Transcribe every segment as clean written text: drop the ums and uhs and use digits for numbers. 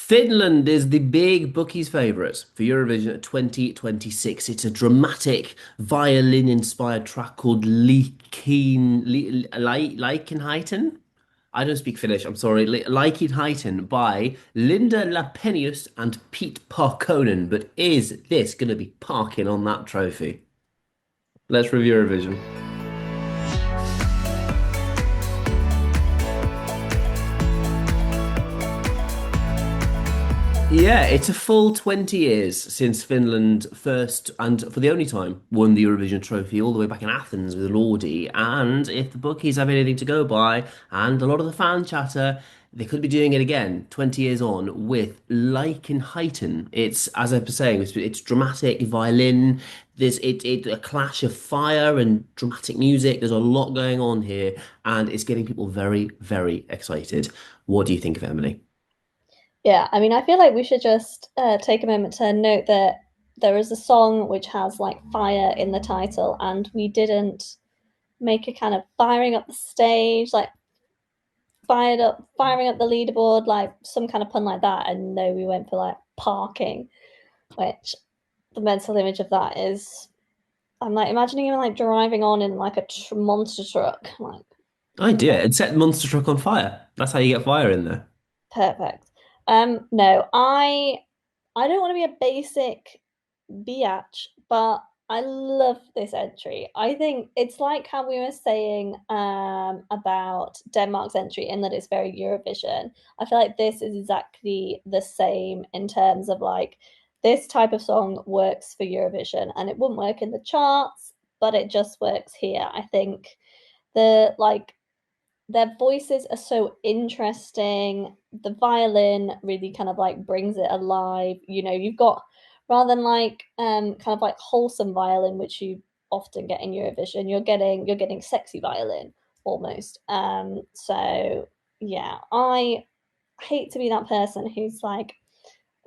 Finland is the big bookies' favourite for Eurovision 2026. It's a dramatic violin-inspired track called Liekinheitin. I don't speak Finnish, I'm sorry. Liekinheitin by Linda Lampenius and Pete Parkkonen. But is this going to be parking on that trophy? Let's review Eurovision. Yeah, it's a full 20 years since Finland first and for the only time won the Eurovision trophy all the way back in Athens with Lordi. And if the bookies have anything to go by, and a lot of the fan chatter, they could be doing it again 20 years on with Liekenheiten. It's, as I was saying, it's dramatic violin. There's a clash of fire and dramatic music. There's a lot going on here, and it's getting people very, very excited. What do you think of Emily? Yeah, I mean, I feel like we should just take a moment to note that there is a song which has like fire in the title, and we didn't make a kind of firing up the stage, like firing up the leaderboard, like some kind of pun like that. And no, we went for like parking, which the mental image of that is, I'm like imagining him like driving on in like a monster truck, like Idea and set Monster Truck on fire. That's how you get fire in there. perfect. No, I don't want to be a basic biatch, but I love this entry. I think it's like how we were saying about Denmark's entry in that it's very Eurovision. I feel like this is exactly the same in terms of like this type of song works for Eurovision and it wouldn't work in the charts, but it just works here. I think the like their voices are so interesting. The violin really kind of like brings it alive. You know, you've got rather than like kind of like wholesome violin, which you often get in Eurovision, you're getting sexy violin almost. So yeah, I hate to be that person who's like,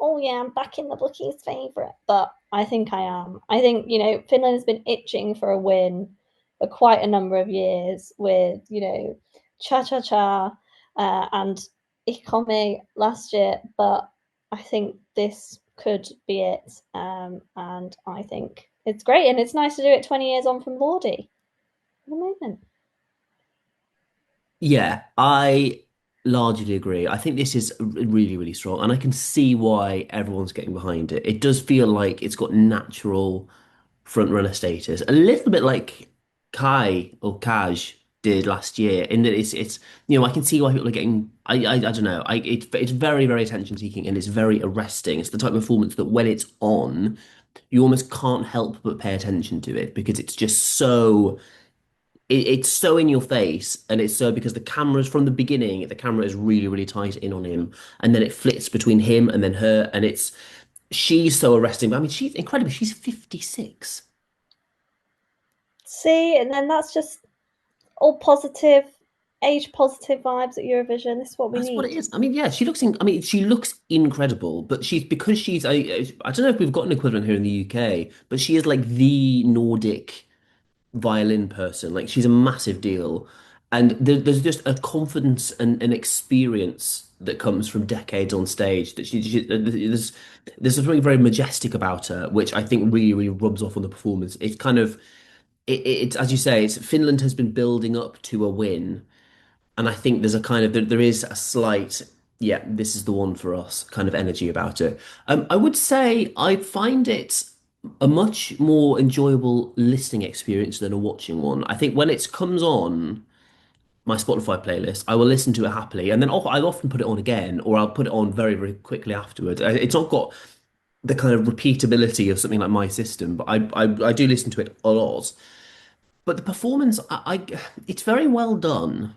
oh yeah, I'm back in the bookie's favourite, but I think I am. I think, Finland has been itching for a win for quite a number of years with, Cha Cha Cha and Ikome last year, but I think this could be it. And I think it's great. And it's nice to do it 20 years on from Lordi at the moment. Yeah, I largely agree. I think this is really, really strong, and I can see why everyone's getting behind it. It does feel like it's got natural front runner status, a little bit like Kai or Kaj did last year. In that I can see why people are getting. I don't know. It's very, very attention seeking, and it's very arresting. It's the type of performance that when it's on, you almost can't help but pay attention to it because it's just so it's so in your face, and it's so because the cameras from the beginning, the camera is really, really tight in on him, and then it flips between him and then her, and she's so arresting. But I mean, she's incredible. She's 56. See, and then that's just all positive, age positive vibes at Eurovision. This is what we That's what it need. is. I mean, yeah, I mean, she looks incredible, but I don't know if we've got an equivalent here in the UK, but she is like the Nordic violin person. Like she's a massive deal, and there's just a confidence and an experience that comes from decades on stage. There's something very majestic about her, which I think really, really rubs off on the performance. It's kind of it's as you say, Finland has been building up to a win, and I think there's a kind of there is a slight yeah, this is the one for us kind of energy about it. I would say I find it a much more enjoyable listening experience than a watching one. I think when it comes on my Spotify playlist, I will listen to it happily, and then I'll often put it on again, or I'll put it on very, very quickly afterwards. It's not got the kind of repeatability of something like My System, but I do listen to it a lot. But the performance, it's very well done,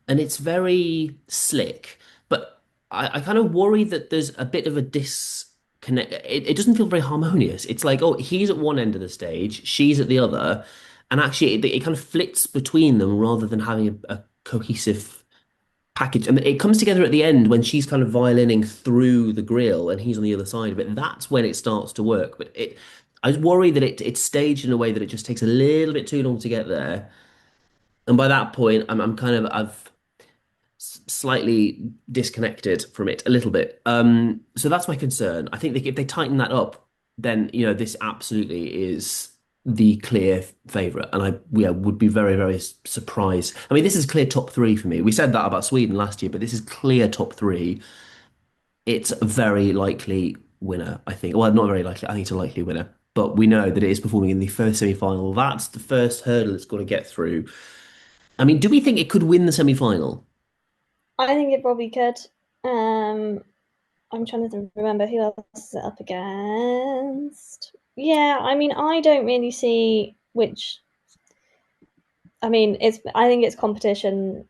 and it's very slick. But I kind of worry that there's a bit of a disconnect. It doesn't feel very harmonious. It's like, oh, he's at one end of the stage, she's at the other, and actually it kind of flits between them rather than having a cohesive package. And it comes together at the end when she's kind of violining through the grill and he's on the other side of it. That's when it starts to work. But I worry that it's staged in a way that it just takes a little bit too long to get there. And by that point, I'm kind of slightly disconnected from it a little bit. So that's my concern. I think if they tighten that up, then this absolutely is the clear favorite, and I yeah would be very very surprised. I mean, this is clear top three for me. We said that about Sweden last year, but this is clear top three. It's a very likely winner, I think. Well, not very likely. I think it's a likely winner, but we know that it is performing in the first semi-final. That's the first hurdle it's got to get through. I mean, do we think it could win the semi-final? I think it probably could. Um, I'm trying to remember who else is it up against. Yeah, I mean, I don't really see which. I mean, I think it's competition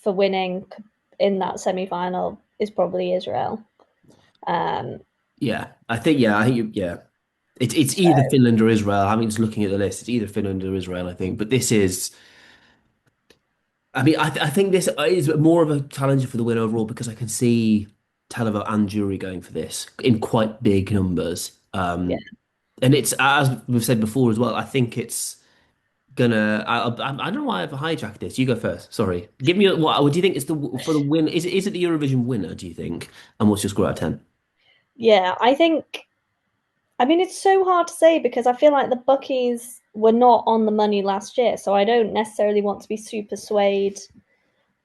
for winning in that semi-final is probably Israel. Um, Yeah. It's either Finland or Israel. I mean, just looking at the list, it's either Finland or Israel, I think. But this is, I mean, I think this is more of a challenger for the win overall because I can see Televo and Jury going for this in quite big numbers. yeah, And it's as we've said before as well. I think it's gonna. I don't know why I've hijacked this. You go first. Sorry. Give me what do you think is the for the win? Is it the Eurovision winner? Do you think? And what's your score out of 10? yeah. I think. I mean, it's so hard to say because I feel like the bookies were not on the money last year, so I don't necessarily want to be super swayed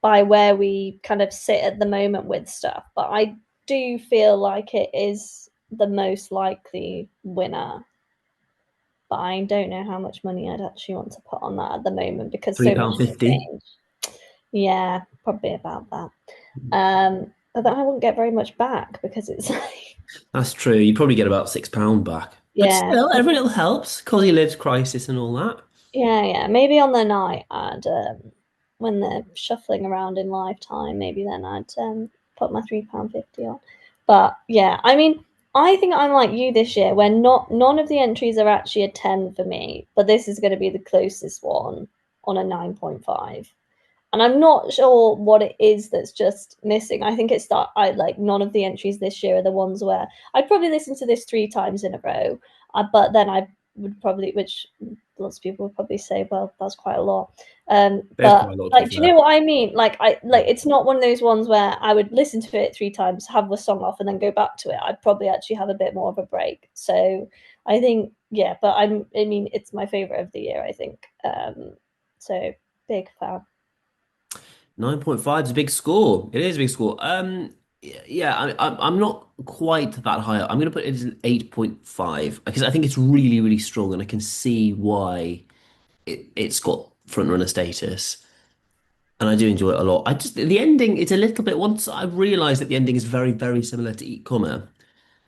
by where we kind of sit at the moment with stuff. But I do feel like it is the most likely winner. But I don't know how much money I'd actually want to put on that at the moment because Three so much pound has fifty. changed. Yeah, probably about that. But then I wouldn't get very much back because it's like, That's true. You probably get about £6 back, but yeah, still, every little helps. Cosy lives crisis and all that. yeah. Maybe on the night when they're shuffling around in lifetime, maybe then I'd put my £3.50 on. But yeah, I mean, I think I'm like you this year, where none of the entries are actually a 10 for me, but this is going to be the closest one on a 9.5. And I'm not sure what it is that's just missing. I think it's that I like none of the entries this year are the ones where I'd probably listen to this 3 times in a row, but then I would probably, which lots of people would probably say, well, that's quite a lot. There's But quite a lot to be like, do you fair. know what I mean? It's not one of those ones where I would listen to it 3 times, have the song off, and then go back to it. I'd probably actually have a bit more of a break. So I think, yeah, but I mean, it's my favorite of the year, I think. So big fan. 9.5 is a big score. It is a big score. Yeah, I'm not quite that high. I'm going to put it as an 8.5 because I think it's really, really strong and I can see why it's got front runner status. And I do enjoy it a lot. The ending, it's a little bit, once I realized that the ending is very, very similar to Eat Comma,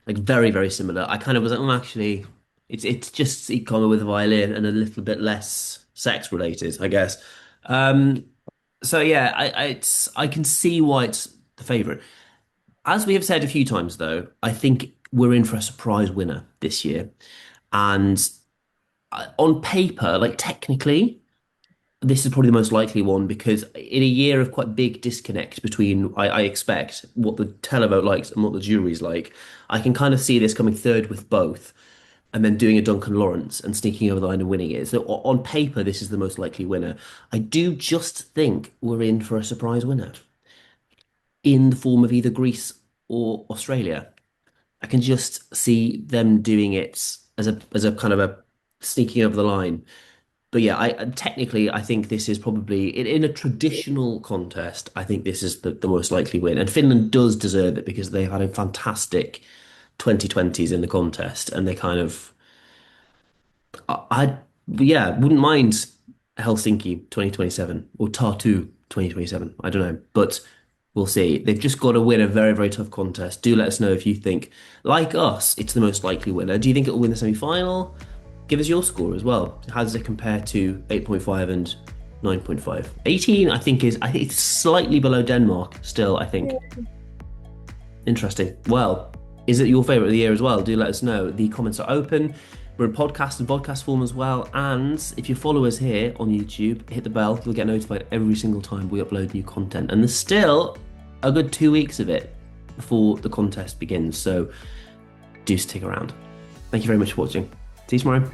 like very, very similar, I kind of was like, actually, it's just Eat Comma with a violin and a little bit less sex related, I guess. Um, so yeah, I can see why it's the favorite. As we have said a few times, though, I think we're in for a surprise winner this year. And on paper, like technically, this is probably the most likely one because in a year of quite big disconnect between I expect what the televote likes and what the jury's like, I can kind of see this coming third with both, and then doing a Duncan Lawrence and sneaking over the line and winning it. So on paper, this is the most likely winner. I do just think we're in for a surprise winner in the form of either Greece or Australia. I can just see them doing it as a kind of a sneaking over the line. But yeah, I technically I think this is probably in a traditional contest. I think this is the most likely win, and Finland does deserve it because they've had a fantastic 2020s in the contest, and they kind of I yeah wouldn't mind Helsinki 2027 or Tartu 2027. I don't know, but we'll see. They've just got to win a very very tough contest. Do let us know if you think, like us, it's the most likely winner. Do you think it will win the semi-final? Give us your score as well. How does it compare to 8.5 and 9.5? 18, I think it's slightly below Denmark still, I think. Interesting. Well, is it your favorite of the year as well? Do let us know. The comments are open. We're in podcast and podcast form as well. And if you follow us here on YouTube, hit the bell. You'll get notified every single time we upload new content. And there's still a good 2 weeks of it before the contest begins. So do stick around. Thank you very much for watching. See you tomorrow.